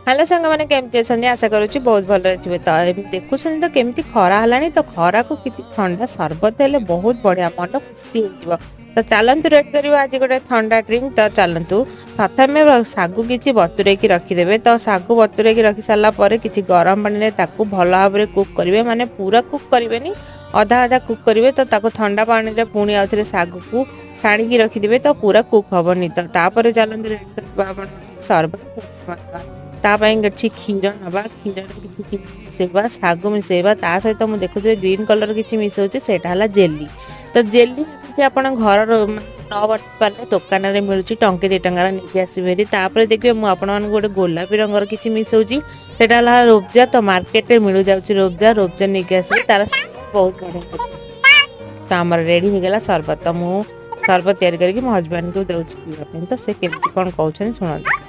Hello सांग मैंने केमती अच्छा आशा करुच्ची बहुत भल थे तो देखुं तो केमती खरा है तो खरा को कि ठंडा सरबत हेल्ले बहुत बढ़िया मन खुशी हो तो चलतु रेड कर आज गोटे ठंडा ड्रिंक तो चलतु प्रथम सागु किसी बतुरे रखिदे तो सागु बतुरे रखी सारापर कि गरम पानी भल भाव में कुक करेंगे माने पूरा कुक करेंगे अधा अधा कुक करेंगे तो ठंडा पानी में पुणी आउ सागु को छाणी रखिदे तो पूरा कुक हेनी तो तापर चलतु रेड कर सरबत किसी क्षीर नवा क्षीर मिसेबा सागु मिसेबा ता सहित मुझे देखुए ग्रीन कलर किसी मिसाऊँ से जेली तो जेली आप घर न बन पारे दुकान में मिलूँ टंके 2 टंकार नहीं आसपे देखिए मुझे गोटे गोलापी रंगर किसी मिसाऊँ से रोबजा तो मार्केट में मिल जाऊँ रोबजा रोबजा नहीं आसबे तार बहुत बढ़िया तो आम रेडी हो गला सरबत तो मुझे सरबत तैयारी करके मो हजबैंड को दूसरी पीवाई तो से केमती कौन कहते शुणु।